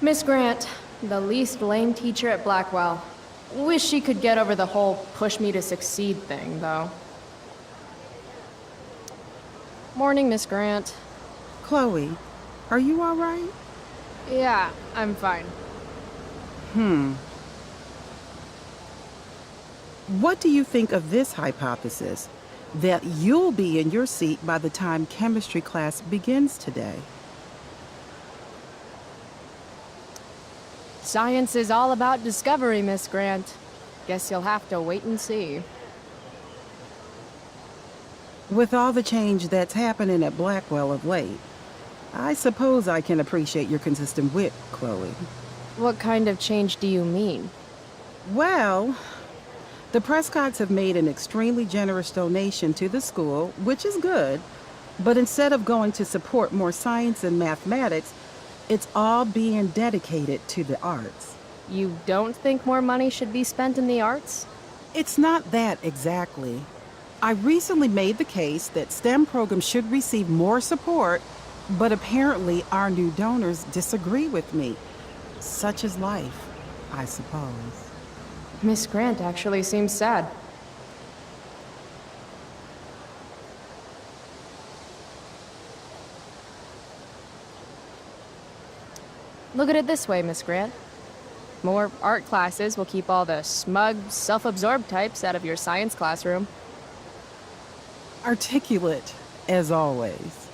Miss Grant, the least lame teacher at Blackwell. Wish she could get over the whole push me to succeed thing, though. Morning, Miss Grant. Chloe, are you all right? Yeah, I'm fine. What do you think of this hypothesis? That you'll be in your seat by the time chemistry class begins today. Science is all about discovery, Miss Grant. Guess you'll have to wait and see. With all the change that's happening at Blackwell of late, I suppose I can appreciate your consistent wit, Chloe. What kind of change do you mean? Well, the Prescotts have made an extremely generous donation to the school, which is good, but instead of going to support more science and mathematics, it's all being dedicated to the arts. You don't think more money should be spent in the arts? It's not that exactly. I recently made the case that STEM programs should receive more support, but apparently our new donors disagree with me. Such is life, I suppose. Miss Grant actually seems sad. Look at it this way, Miss Grant. More art classes will keep all the smug, self-absorbed types out of your science classroom. Articulate, as always.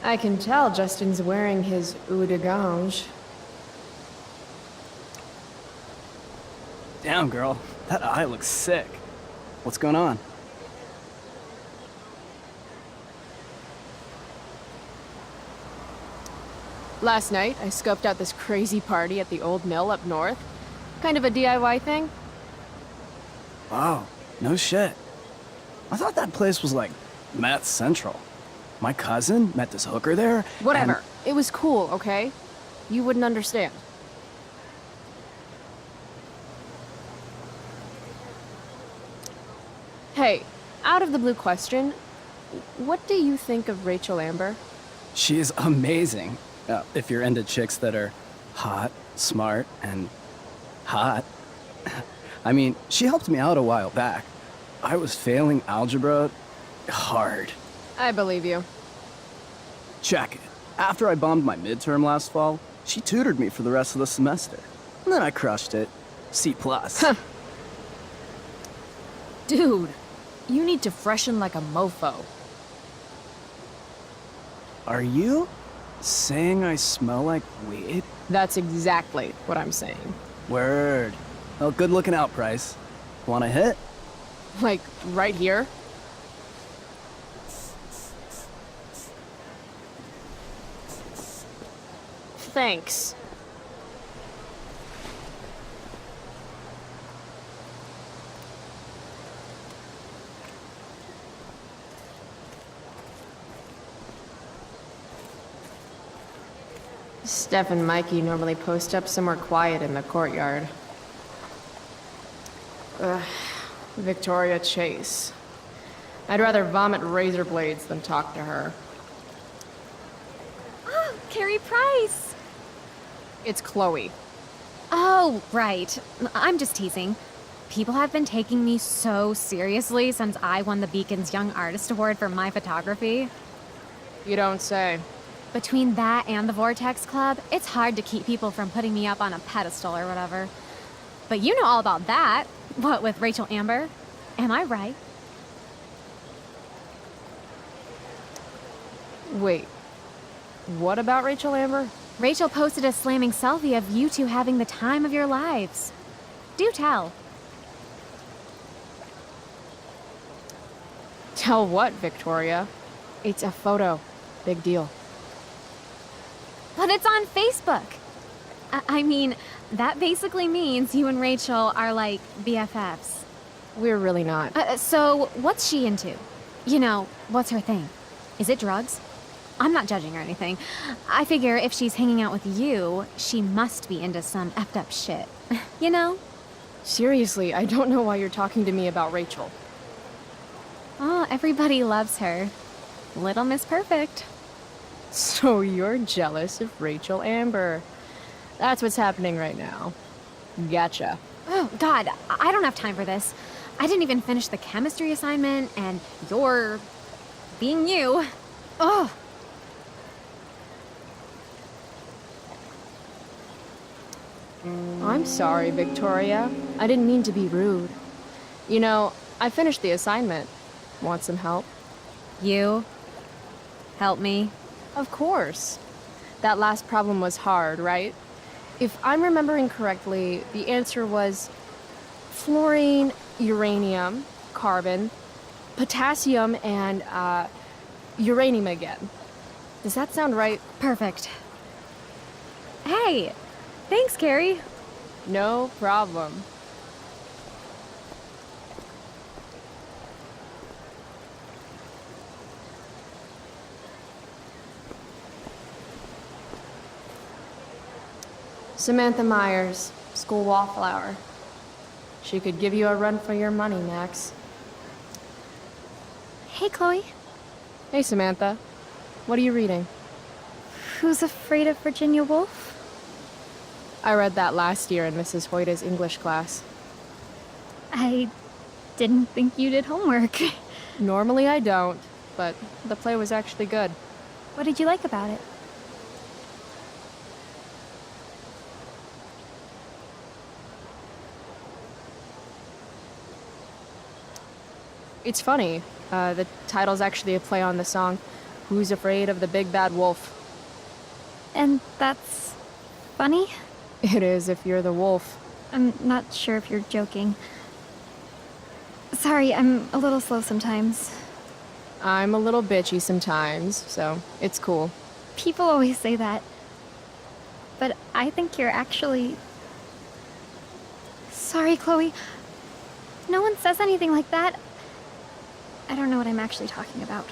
I can tell Justin's wearing his eau de gange. Damn, girl. That eye looks sick. What's going on? Last night, I scoped out this crazy party at the old mill up north. Kind of a DIY thing. Wow, no shit. I thought that place was like Math Central. My cousin met this hooker there. Whatever. It was cool, okay? You wouldn't understand. Hey, out of the blue question, what do you think of Rachel Amber? She is amazing. If you're into chicks that are hot, smart, and hot. I mean, she helped me out a while back. I was failing algebra hard. I believe you. Check it. After I bombed my midterm last fall, she tutored me for the rest of the semester. And then I crushed it. C+. Dude, you need to freshen like a mofo. Are you saying I smell like weed? That's exactly what I'm saying. Word. Well, good looking out, Price. Wanna hit? Like, right here? Thanks. Steph and Mikey normally post up somewhere quiet in the courtyard. Ugh, Victoria Chase. I'd rather vomit razor blades than talk to her. Oh, Carrie Price! It's Chloe. Oh, right. I'm just teasing. People have been taking me so seriously since I won the Beacon's Young Artist Award for my photography. You don't say. Between that and the Vortex Club, it's hard to keep people from putting me up on a pedestal or whatever. But you know all about that. What with Rachel Amber? Am I right? Wait. What about Rachel Amber? Rachel posted a slamming selfie of you two having the time of your lives. Do tell. Tell what, Victoria? It's a photo. Big deal. But it's on Facebook. I mean, that basically means you and Rachel are like BFFs. We're really not. So what's she into? You know, what's her thing? Is it drugs? I'm not judging or anything. I figure if she's hanging out with you, she must be into some effed up shit. You know? Seriously, I don't know why you're talking to me about Rachel. Oh, everybody loves her. Little Miss Perfect. So you're jealous of Rachel Amber. That's what's happening right now. Gotcha. Oh, God, I don't have time for this. I didn't even finish the chemistry assignment, and you're being you. Ugh. I'm sorry, Victoria. I didn't mean to be rude. You know, I finished the assignment. Want some help? You? Help me? Of course. That last problem was hard, right? If I'm remembering correctly, the answer was fluorine, uranium, carbon, potassium, and uranium again. Does that sound right? Perfect. Hey, thanks, Carrie. No problem. Samantha Myers, school wallflower. She could give you a run for your money, Max. Hey, Chloe. Hey, Samantha. What are you reading? Who's Afraid of Virginia Woolf? I read that last year in Mrs. Hoyta's English class. I didn't think you did homework. Normally I don't, but the play was actually good. What did you like about it? It's funny. The title's actually a play on the song, Who's Afraid of the Big Bad Wolf? And that's funny? It is if you're the wolf. I'm not sure if you're joking. Sorry, I'm a little slow sometimes. I'm a little bitchy sometimes, so it's cool. People always say that. But I think you're actually... Sorry, Chloe. No one says anything like that. I don't know what I'm actually talking about.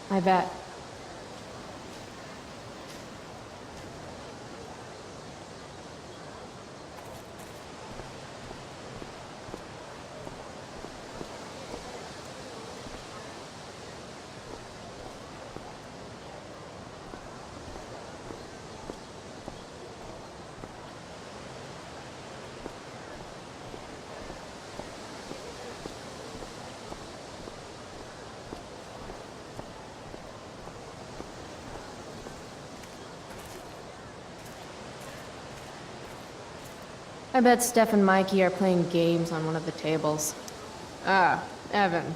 I bet. I bet Steph and Mikey are playing games on one of the tables. Ah, Evan.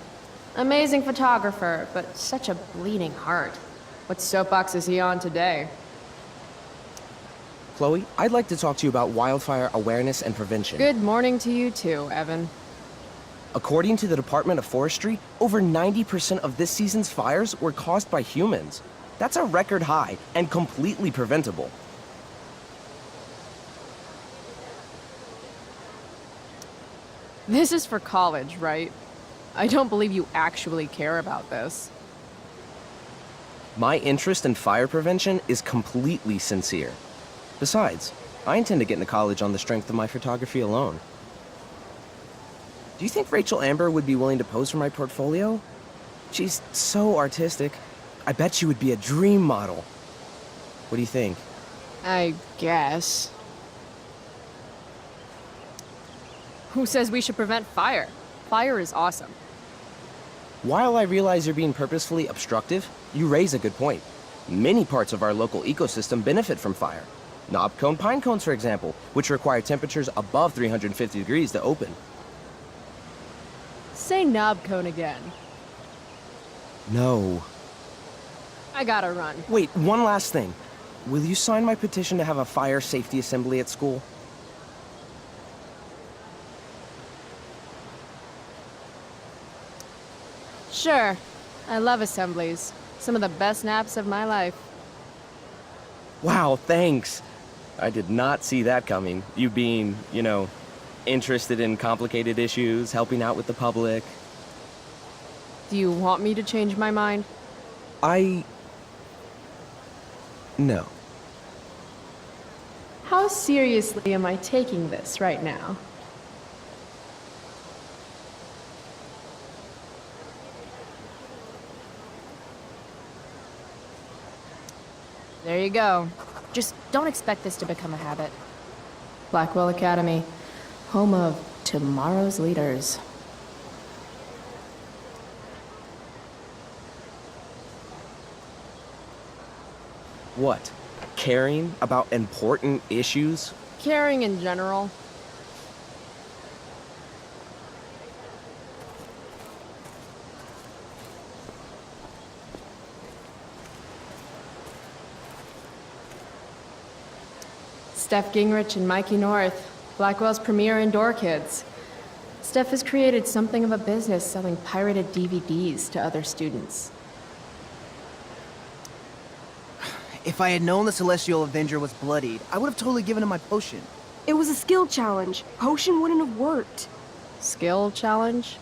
Amazing photographer, but such a bleeding heart. What soapbox is he on today? Chloe, I'd like to talk to you about wildfire awareness and prevention. Good morning to you too, Evan. According to the Department of Forestry, over 90% of this season's fires were caused by humans. That's a record high and completely preventable. This is for college, right? I don't believe you actually care about this. My interest in fire prevention is completely sincere. Besides, I intend to get into college on the strength of my photography alone. Do you think Rachel Amber would be willing to pose for my portfolio? She's so artistic. I bet she would be a dream model. What do you think? I guess. Who says we should prevent fire? Fire is awesome. While I realize you're being purposefully obstructive, you raise a good point. Many parts of our local ecosystem benefit from fire. Knob-cone pine cones, for example, which require temperatures above 350 degrees to open. Say knob cone again. No. I gotta run. Wait, one last thing. Will you sign my petition to have a fire safety assembly at school? Sure. I love assemblies. Some of the best naps of my life. Wow, thanks. I did not see that coming. You being, interested in complicated issues, helping out with the public. Do you want me to change my mind? No. How seriously am I taking this right now? There you go. Just don't expect this to become a habit. Blackwell Academy, home of tomorrow's leaders. What? Caring about important issues? Caring in general. Steph Gingrich and Mikey North, Blackwell's premier indoor kids. Steph has created something of a business selling pirated DVDs to other students. If I had known the Celestial Avenger was bloodied, I would have totally given him my potion. It was a skill challenge. Potion wouldn't have worked. Skill challenge?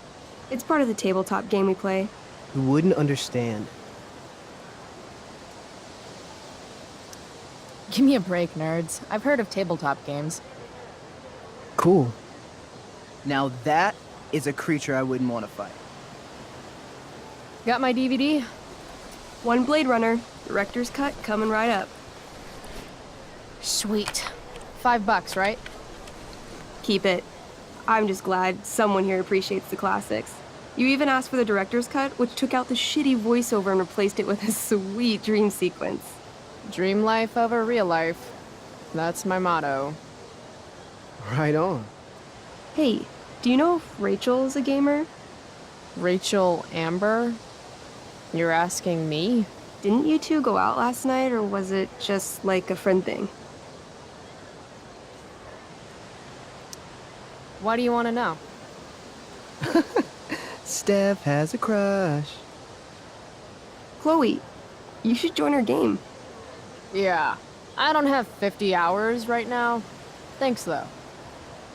It's part of the tabletop game we play. You wouldn't understand. Give me a break, nerds. I've heard of tabletop games. Cool. Now that is a creature I wouldn't want to fight. Got my DVD? One Blade Runner, director's cut coming right up. Sweet. $5, right? Keep it. I'm just glad someone here appreciates the classics. You even asked for the director's cut, which took out the shitty voiceover and replaced it with a sweet dream sequence. Dream life over real life. That's my motto. Right on. Hey, do you know if Rachel is a gamer? Rachel Amber? You're asking me? Didn't you two go out last night, or was it just like a friend thing? Why do you want to know? Steph has a crush. Chloe, you should join her game. Yeah. I don't have 50 hours right now. Thanks, though.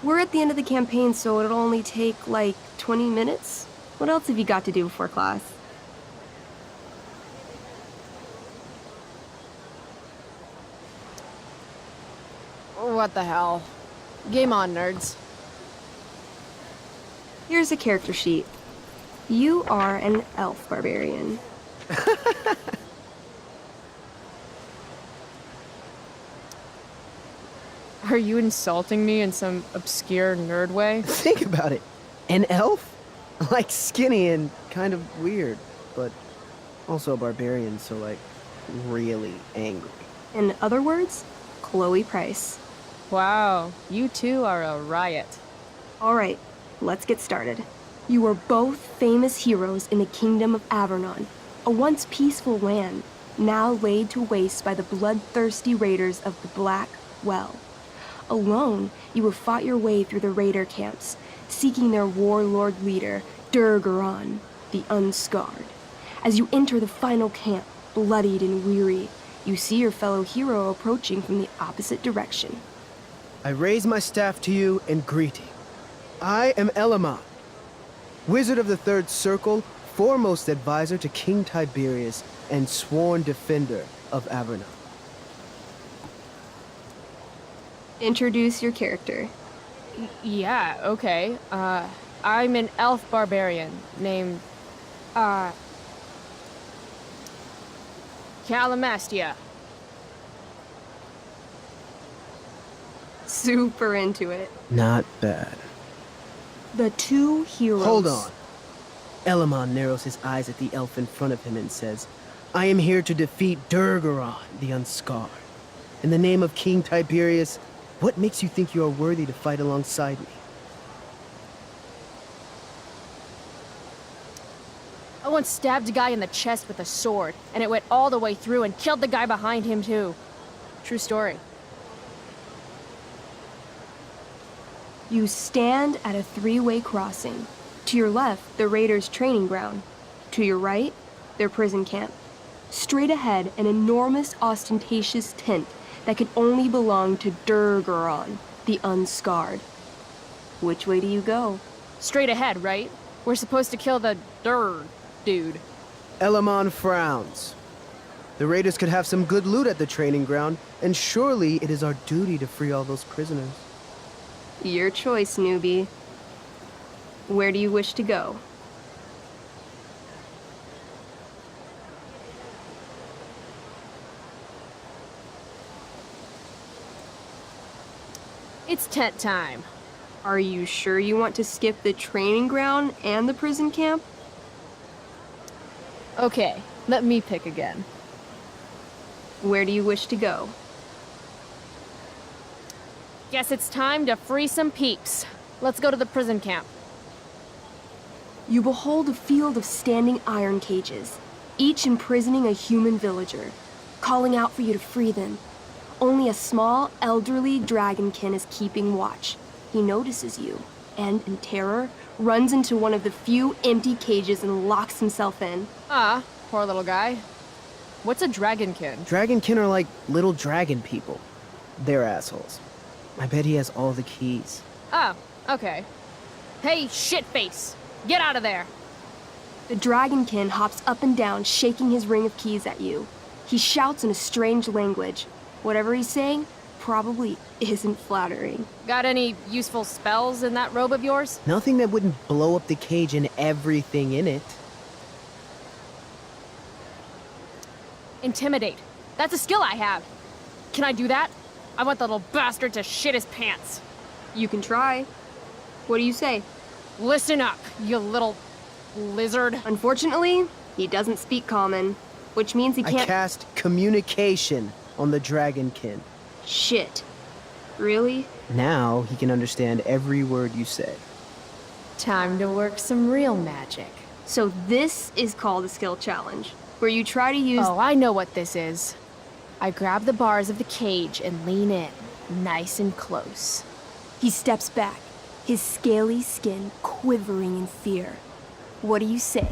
We're at the end of the campaign, so it'll only take, like, 20 minutes? What else have you got to do before class? What the hell? Game on, nerds. Here's a character sheet. You are an elf barbarian. Are you insulting me in some obscure nerd way? Think about it. An elf? Like skinny and kind of weird, but also a barbarian, so like really angry. In other words, Chloe Price. Wow, you two are a riot. All right, let's get started. You are both famous heroes in the kingdom of Avernon, a once peaceful land, now laid to waste by the bloodthirsty raiders of the Black Well. Alone, you have fought your way through the raider camps, seeking their warlord leader, Durgaron, the Unscarred. As you enter the final camp, bloodied and weary, you see your fellow hero approaching from the opposite direction. I raise my staff to you in greeting. I am Elamon, Wizard of the Third Circle, foremost advisor to King Tiberius, and sworn defender of Avernon. Introduce your character. Yeah, okay. I'm an elf barbarian named, Calamastia. Super into it. Not bad. The two heroes. Hold on. Elamon narrows his eyes at the elf in front of him and says, I am here to defeat Durgaron, the Unscarred. In the name of King Tiberius, what makes you think you are worthy to fight alongside me? I once stabbed a guy in the chest with a sword, and it went all the way through and killed the guy behind him, too. True story. You stand at a three-way crossing. To your left, the raiders' training ground. To your right, their prison camp. Straight ahead, an enormous, ostentatious tent that could only belong to Durgaron, the Unscarred. Which way do you go? Straight ahead, right? We're supposed to kill the dude. Elamon frowns. The raiders could have some good loot at the training ground, and surely it is our duty to free all those prisoners. Your choice, newbie. Where do you wish to go? It's tent time. Are you sure you want to skip the training ground and the prison camp? Okay, let me pick again. Where do you wish to go? Guess it's time to free some peeps. Let's go to the prison camp. You behold a field of standing iron cages, each imprisoning a human villager, calling out for you to free them. Only a small, elderly dragonkin is keeping watch. He notices you, and in terror, runs into one of the few empty cages and locks himself in. Ah, poor little guy. What's a dragonkin? Dragonkin are like little dragon people. They're assholes. I bet he has all the keys. Oh, okay. Hey, shitface! Get out of there! The dragonkin hops up and down, shaking his ring of keys at you. He shouts in a strange language. Whatever he's saying probably isn't flattering. Got any useful spells in that robe of yours? Nothing that wouldn't blow up the cage and everything in it. Intimidate. That's a skill I have. Can I do that? I want the little bastard to shit his pants. You can try. What do you say? Listen up, you little lizard. Unfortunately, he doesn't speak common, which means he I can't. cast communication on the dragonkin. Shit. Really? Now he can understand every word you say. Time to work some real magic. So this is called a skill challenge, where you try to use. Oh, I know what this is. I grab the bars of the cage and lean in, nice and close. He steps back, his scaly skin quivering in fear. What do you say?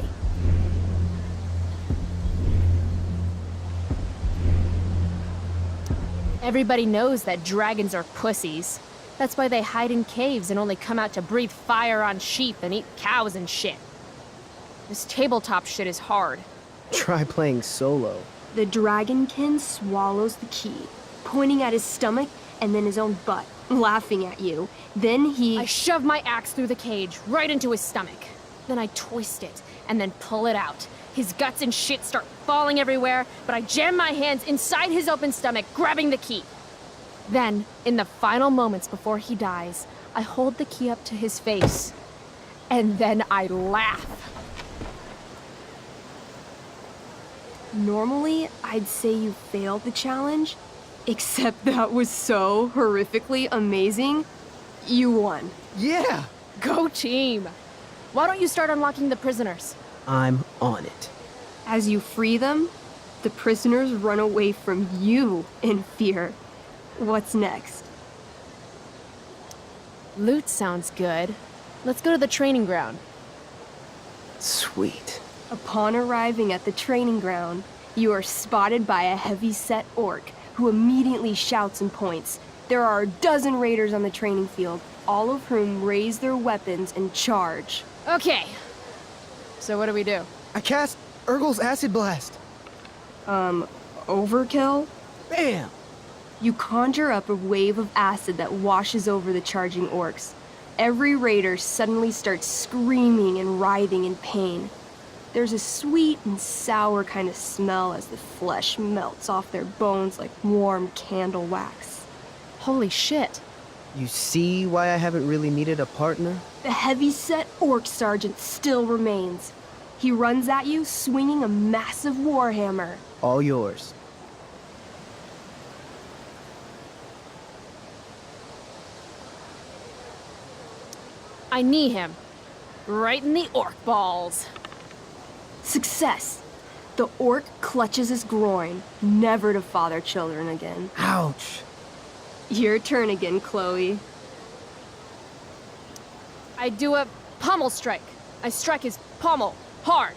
Everybody knows that dragons are pussies. That's why they hide in caves and only come out to breathe fire on sheep and eat cows and shit. This tabletop shit is hard. Try playing solo. The dragonkin swallows the key, pointing at his stomach and then his own butt, laughing at you. Then he. I shove my axe through the cage, right into his stomach. Then I twist it, and then pull it out. His guts and shit start falling everywhere, but I jam my hands inside his open stomach, grabbing the key. Then, in the final moments before he dies, I hold the key up to his face. And then I laugh. Normally, I'd say you failed the challenge, except that was so horrifically amazing. You won. Yeah! Go team! Why don't you start unlocking the prisoners? I'm on it. As you free them, the prisoners run away from you in fear. What's next? Loot sounds good. Let's go to the training ground. Sweet. Upon arriving at the training ground, you are spotted by a heavy-set orc who immediately shouts and points. There are a dozen raiders on the training field, all of whom raise their weapons and charge. Okay. So what do we do? I cast Urgel's Acid Blast. Overkill? Bam! You conjure up a wave of acid that washes over the charging orcs. Every raider suddenly starts screaming and writhing in pain. There's a sweet and sour kind of smell as the flesh melts off their bones like warm candle wax. Holy shit. You see why I haven't really needed a partner? The heavy-set orc sergeant still remains. He runs at you, swinging a massive warhammer. All yours. I knee him. Right in the orc balls. Success! The orc clutches his groin, never to father children again. Ouch! Your turn again, Chloe. I do a pommel strike. I strike his pommel hard.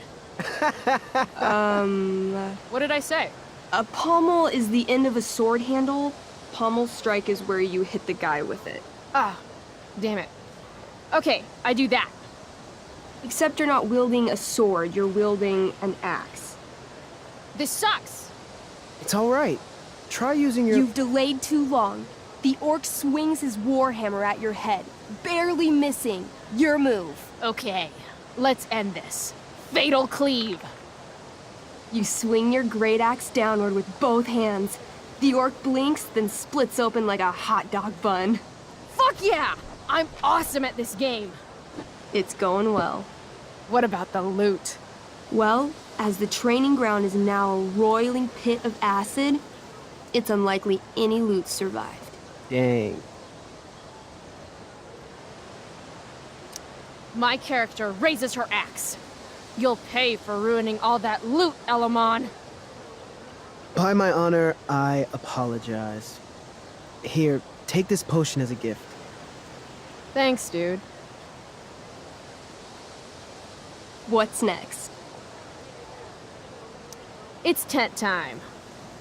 What did I say? A pommel is the end of a sword handle. Pommel strike is where you hit the guy with it. Ah, damn it. Okay, I do that. Except you're not wielding a sword, you're wielding an axe. This sucks. It's all right. Try using your... You've delayed too long. The orc swings his warhammer at your head, barely missing. Your move. Okay, let's end this. Fatal cleave! You swing your great axe downward with both hands. The orc blinks, then splits open like a hot dog bun. Fuck yeah! I'm awesome at this game! It's going well. What about the loot? Well, as the training ground is now a roiling pit of acid, it's unlikely any loot survived. Dang. My character raises her axe. You'll pay for ruining all that loot, Elamon. By my honor, I apologize. Here, take this potion as a gift. Thanks, dude. What's next? It's tent time.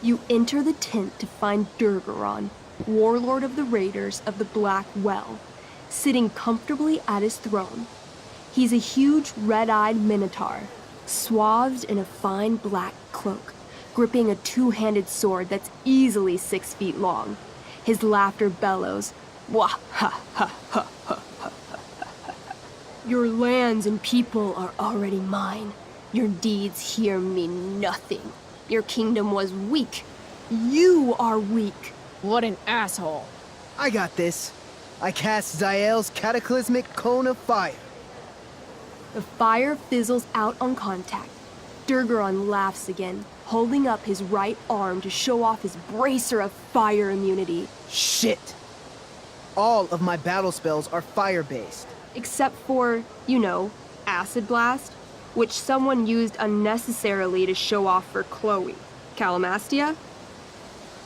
You enter the tent to find Durgaron, warlord of the Raiders of the Black Well, sitting comfortably at his throne. He's a huge red-eyed minotaur, swathed in a fine black cloak, gripping a two-handed sword that's easily 6 feet long. His laughter bellows, wah ha ha ha ha ha ha. Your lands and people are already mine. Your deeds here mean nothing. Your kingdom was weak. You are weak. What an asshole. I got this. I cast Zael's cataclysmic cone of fire. The fire fizzles out on contact. Durgaron laughs again, holding up his right arm to show off his bracer of fire immunity. Shit! All of my battle spells are fire-based. Except for, you know, Acid Blast, which someone used unnecessarily to show off for Chloe. Calamastia?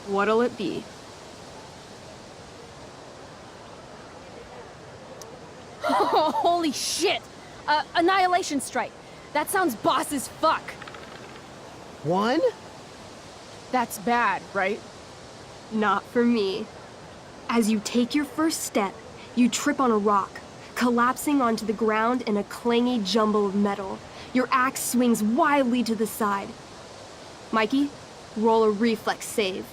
What'll it be? Holy shit! Annihilation Strike. That sounds boss as fuck. One? That's bad, right? Not for me. As you take your first step, you trip on a rock, collapsing onto the ground in a clangy jumble of metal. Your axe swings wildly to the side. Mikey, roll a reflex save.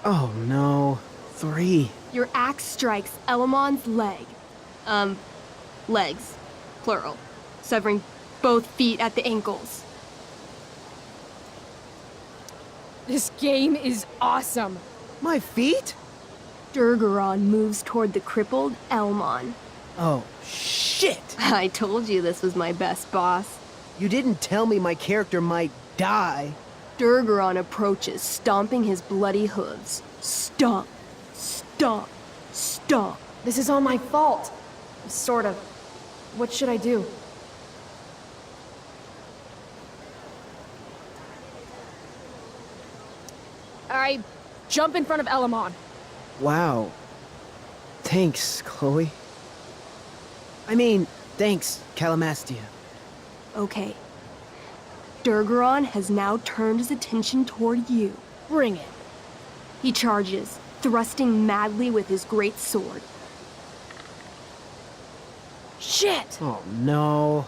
Oh no. 3. Your axe strikes Elamon's leg. Legs. Plural. Severing both feet at the ankles. This game is awesome. My feet? Durgaron moves toward the crippled Elmon. Oh, shit! I told you this was my best boss. You didn't tell me my character might die. Durgaron approaches, stomping his bloody hooves. Stomp, stomp, stomp. This is all my fault. Sort of. What should I do? I jump in front of Elamon. Wow. Thanks, Chloe. I mean, thanks, Calamastia. Okay. Durgaron has now turned his attention toward you. Bring it. He charges, thrusting madly with his great sword. Shit! Oh no.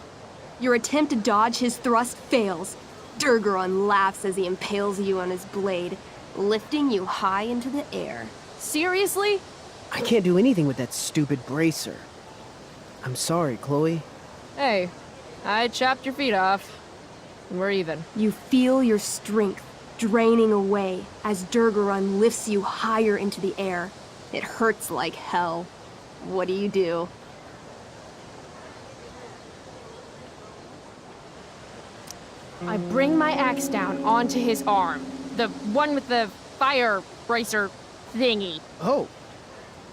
Your attempt to dodge his thrust fails. Durgaron laughs as he impales you on his blade, lifting you high into the air. Seriously? I can't do anything with that stupid bracer. I'm sorry, Chloe. Hey, I chopped your feet off. We're even. You feel your strength draining away as Durgaron lifts you higher into the air. It hurts like hell. What do? I bring my axe down onto his arm. The one with the fire bracer thingy. Oh,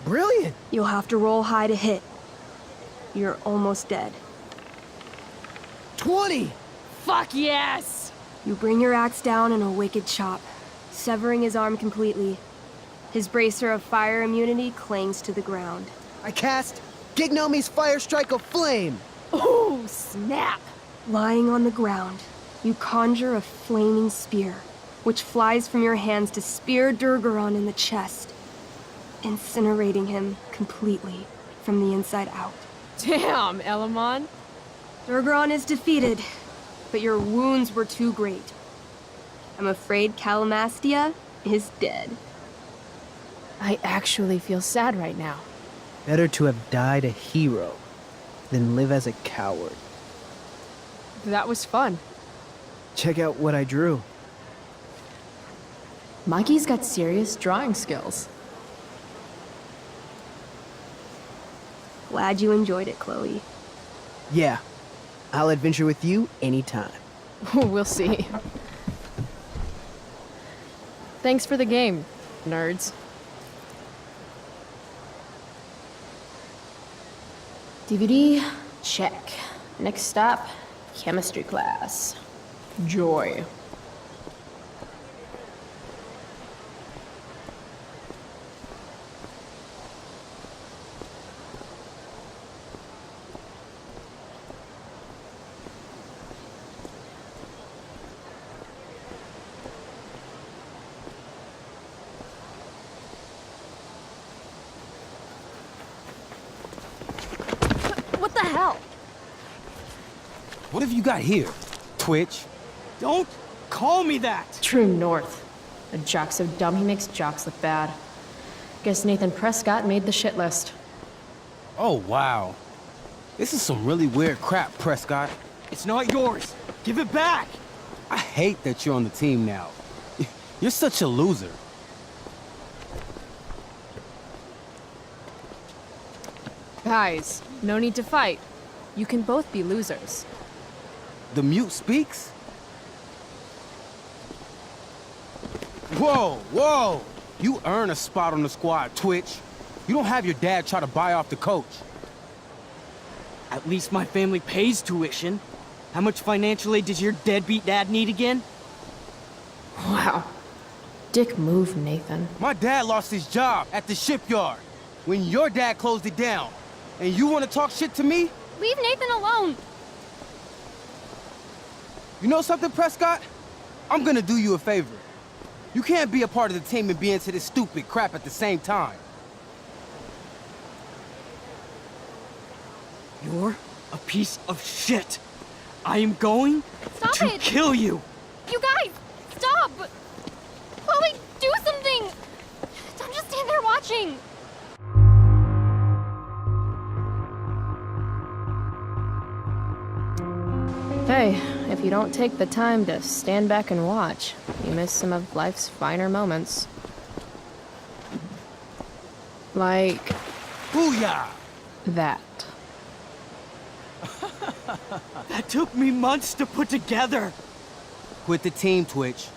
brilliant! You'll have to roll high to hit. You're almost dead. 20! Fuck yes! You bring your axe down in a wicked chop, severing his arm completely. His bracer of fire immunity clings to the ground. I cast Gignomi's Fire Strike of Flame! Ooh, snap! Lying on the ground, you conjure a flaming spear, which flies from your hands to spear Durgaron in the chest, incinerating him completely from the inside out. Damn, Elamon. Durgaron is defeated, but your wounds were too great. I'm afraid Calamastia is dead. I actually feel sad right now. Better to have died a hero than live as a coward. That was fun. Check out what I drew. Mikey's got serious drawing skills. Glad you enjoyed it, Chloe. Yeah, I'll adventure with you anytime. We'll see. Thanks for the game, nerds. DVD, check. Next stop, chemistry class. Joy. What the hell? What have you got here? Twitch? Don't call me that! True North. A jock so dumb he makes jocks look bad. Guess Nathan Prescott made the shit list. Oh, wow. This is some really weird crap, Prescott. It's not yours. Give it back! I hate that you're on the team now. You're such a loser. Guys, no need to fight. You can both be losers. The mute speaks? Whoa, whoa! You earn a spot on the squad, Twitch. You don't have your dad try to buy off the coach. At least my family pays tuition. How much financial aid does your deadbeat dad need again? Wow. Dick move, Nathan. My dad lost his job at the shipyard when your dad closed it down. And you want to talk shit to me? Leave Nathan alone! You know something, Prescott? I'm gonna do you a favor. You can't be a part of the team and be into this stupid crap at the same time. You're a piece of shit. I am going Stop to it! kill you. You guys! Stop! Chloe, do something! Don't just stand there watching! Hey, if you don't take the time to stand back and watch, you miss some of life's finer moments. Like Booyah! that. That took me months to put together. Quit the team, Twitch.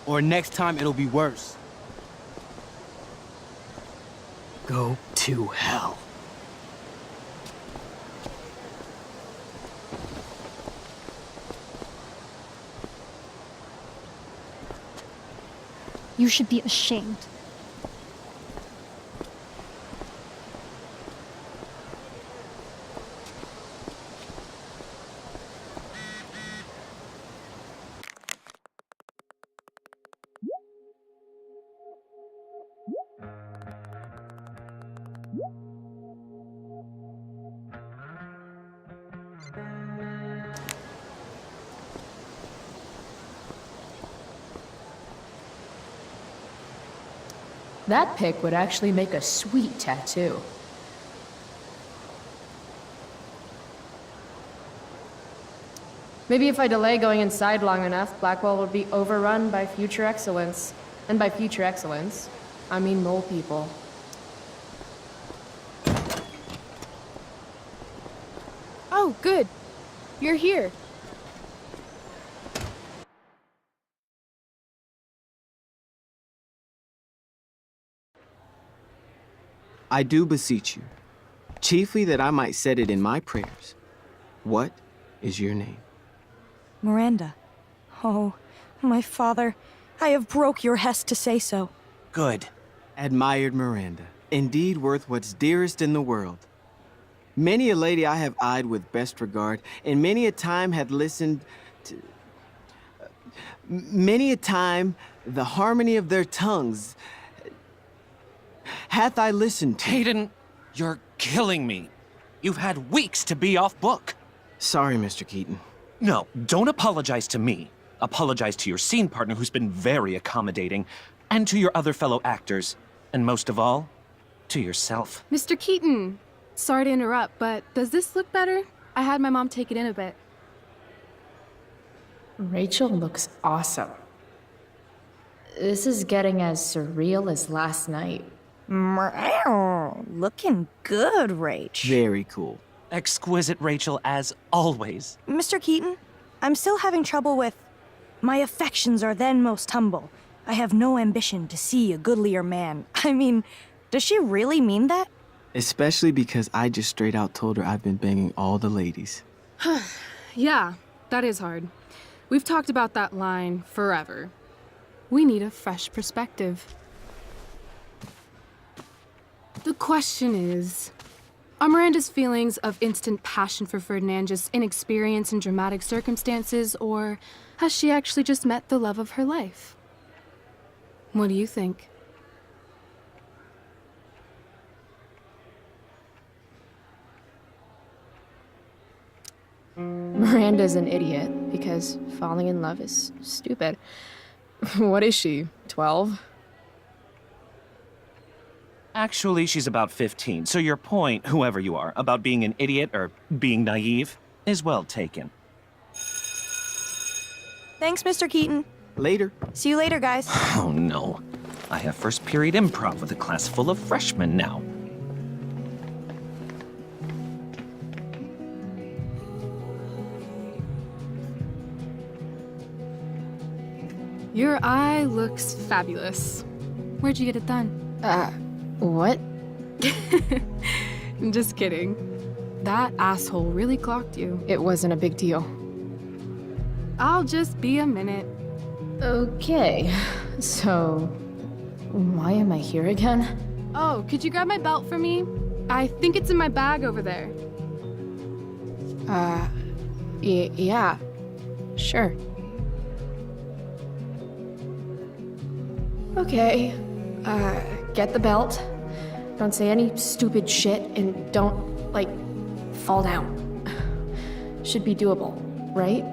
Or next time it'll be worse. Go to hell. You should be ashamed. That pick would actually make a sweet tattoo. Maybe if I delay going inside long enough, Blackwell will be overrun by future excellence. And by future excellence, I mean mole people. Oh, good. You're here. I do beseech you, chiefly that I might set it in my prayers. What is your name? Miranda. Oh, my father, I have broke your hest to say so. Good. Admired Miranda, indeed worth what's dearest in the world. Many a lady I have eyed with best regard, and many a time had listened to... many a time the harmony of their tongues hath I listened to. Hayden, you're killing me. You've had weeks to be off book. Sorry, Mr. Keaton. No, don't apologize to me. Apologize to your scene partner who's been very accommodating, and to your other fellow actors, and most of all, to yourself. Mr. Keaton, sorry to interrupt, but does this look better? I had my mom take it in a bit. Rachel looks awesome. This is getting as surreal as last night. Looking good, Rach. Very cool. Exquisite, Rachel, as always. Mr. Keaton, I'm still having trouble with... My affections are then most humble. I have no ambition to see a goodlier man. I mean, does she really mean that? Especially because I just straight out told her I've been banging all the ladies. Yeah, that is hard. We've talked about that line forever. We need a fresh perspective. The question is, are Miranda's feelings of instant passion for Ferdinand just inexperience in dramatic circumstances, or has she actually just met the love of her life? What do you think? Miranda's an idiot because falling in love is stupid. What is she, 12? Actually, she's about 15, so your point, whoever you are, about being an idiot or being naive, is well taken. Thanks, Mr. Keaton. Later. See you later, guys. Oh no. I have first period improv with a class full of freshmen now. Your eye looks fabulous. Where'd you get it done? What? Just kidding. That asshole really clocked you. It wasn't a big deal. I'll just be a minute. Okay, so why am I here again? Oh, could you grab my belt for me? I think it's in my bag over there. Yeah, sure. Okay, get the belt. Don't say any stupid shit and don't, like, fall down. Should be doable, right?